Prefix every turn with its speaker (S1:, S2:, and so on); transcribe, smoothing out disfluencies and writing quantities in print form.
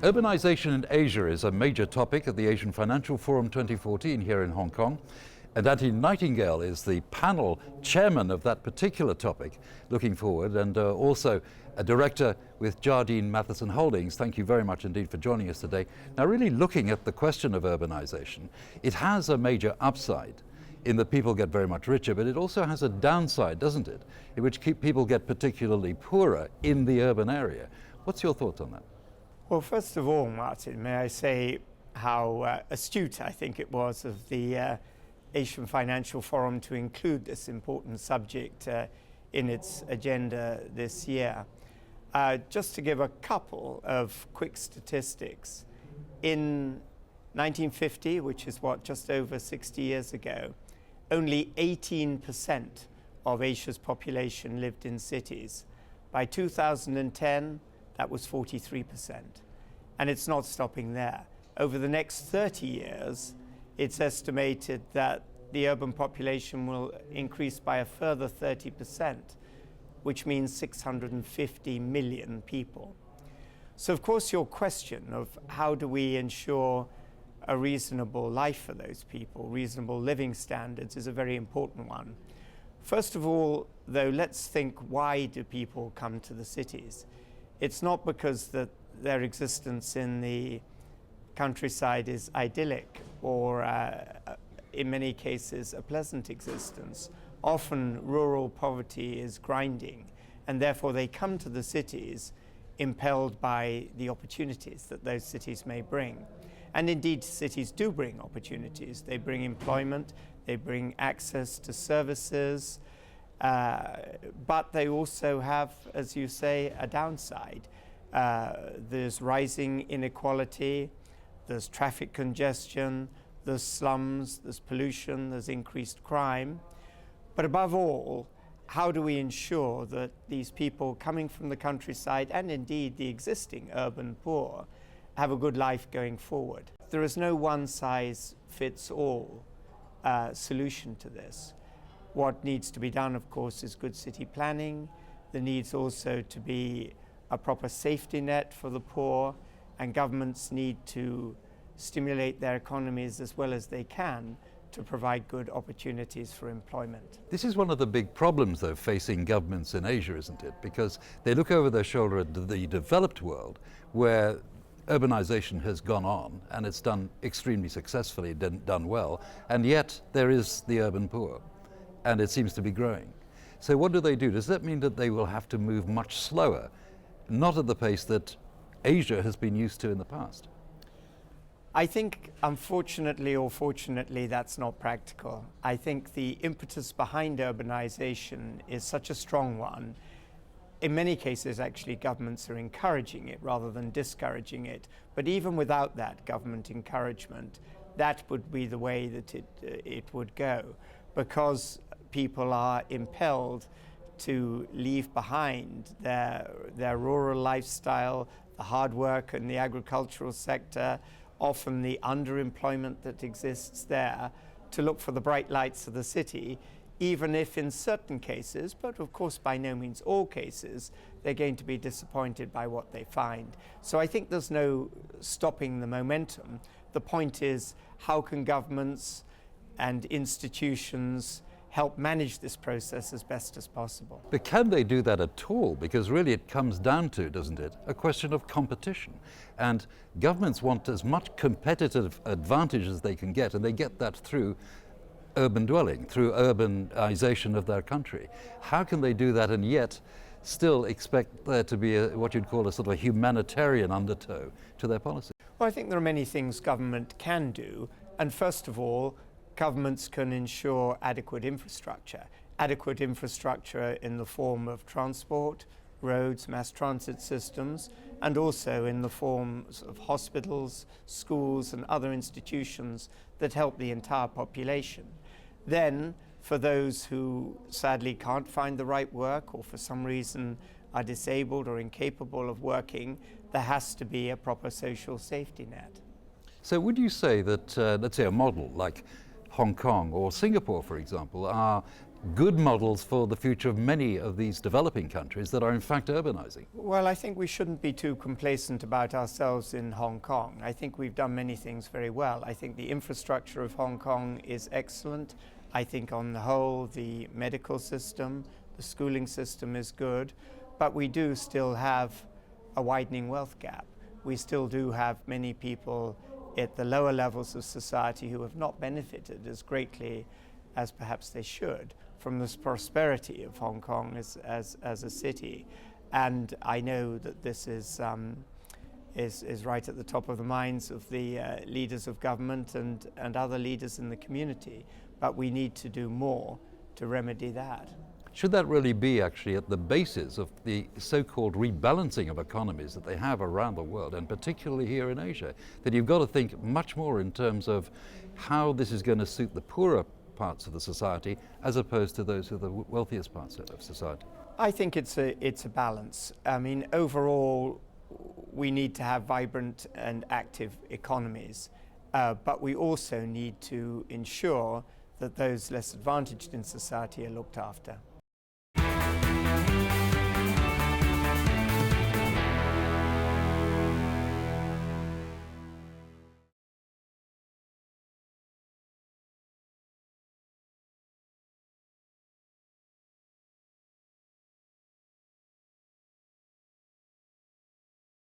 S1: Urbanisation in Asia is a major topic at the Asian Financial Forum 2014 here in Hong Kong. And Anthony Nightingale is the panel chairman of that particular topic, looking forward, and also a director with Jardine Matheson Holdings. Thank you very much indeed for joining us today. Now, really looking at the question of urbanisation, it has a major upside in that people get very much richer, but it also has a downside, doesn't it, in which people get particularly poorer in the urban area. What's your thoughts on that?
S2: Well, first of all, Martin, may I say how astute I think it was of the Asian Financial Forum to include this important subject in its agenda this year. Just to give a couple of quick statistics, in 1950, which is just over 60 years ago, only 18% of Asia's population lived in cities. By 2010, that was 43%. And it's not stopping there. Over the next 30 years, it's estimated that the urban population will increase by a further 30%, which means 650 million people. So of course your question of how do we ensure a reasonable life for those people, reasonable living standards, is a very important one. First of all, though, let's think, why do people come to the cities? It's not because their existence in the countryside is idyllic or in many cases a pleasant existence. Often rural poverty is grinding, and therefore they come to the cities impelled by the opportunities that those cities may bring. And indeed, cities do bring opportunities. They bring employment, they bring access to services, but they also have, as you say, a downside. There's rising inequality, there's traffic congestion, there's slums, there's pollution, there's increased crime. But above all, how do we ensure that these people coming from the countryside, and indeed the existing urban poor, have a good life going forward? There is no one-size-fits-all solution to this. What needs to be done, of course, is good city planning. There needs also to be a proper safety net for the poor, and governments need to stimulate their economies as well as they can to provide good opportunities for employment.
S1: This is one of the big problems, though, facing governments in Asia, isn't it? Because they look over their shoulder at the developed world, where urbanisation has gone on, and it's done extremely successfully, done well, and yet there is the urban poor, and it seems to be growing. So what do? Does that mean that they will have to move much slower, not at the pace that Asia has been used to in the past?
S2: I think, unfortunately or fortunately, that's not practical. I think the impetus behind urbanisation is such a strong one. In many cases, actually, governments are encouraging it rather than discouraging it. But even without that government encouragement, that would be the way that it would go, because people are impelled to leave behind their rural lifestyle, the hard work in the agricultural sector, often the underemployment that exists there, to look for the bright lights of the city, even if in certain cases, but of course by no means all cases, they're going to be disappointed by what they find. So I think there's no stopping the momentum. The point is, how can governments and institutions help manage this process as best as possible?
S1: But can they do that at all? Because really it comes down to, doesn't it, a question of competition. And governments want as much competitive advantage as they can get, and they get that through urban dwelling, through urbanization of their country. How can they do that and yet still expect there to be what you'd call a sort of a humanitarian undertow to their policy?
S2: Well, I think there are many things government can do, and first of all, governments can ensure adequate infrastructure in the form of transport, roads, mass transit systems, and also in the forms of hospitals, schools, and other institutions that help the entire population. Then, for those who sadly can't find the right work, or for some reason are disabled or incapable of working, there has to be a proper social safety net.
S1: So would you say that, let's say a model like Hong Kong or Singapore, for example, are good models for the future of many of these developing countries that are in fact urbanizing?
S2: Well, I think we shouldn't be too complacent about ourselves in Hong Kong. I think we've done many things very well. I think the infrastructure of Hong Kong is excellent. I think on the whole, the medical system, the schooling system is good, but we do still have a widening wealth gap. We still do have many people at the lower levels of society who have not benefited as greatly as perhaps they should from this prosperity of Hong Kong as a city. And I know that this is right at the top of the minds of the leaders of government and other leaders in the community. But we need to do more to remedy that.
S1: Should that really be actually at the basis of the so-called rebalancing of economies that they have around the world, and particularly here in Asia, that you've got to think much more in terms of how this is going to suit the poorer parts of the society as opposed to those of the wealthiest parts of society?
S2: I think it's a balance. I mean, overall, we need to have vibrant and active economies, but we also need to ensure that those less advantaged in society are looked after.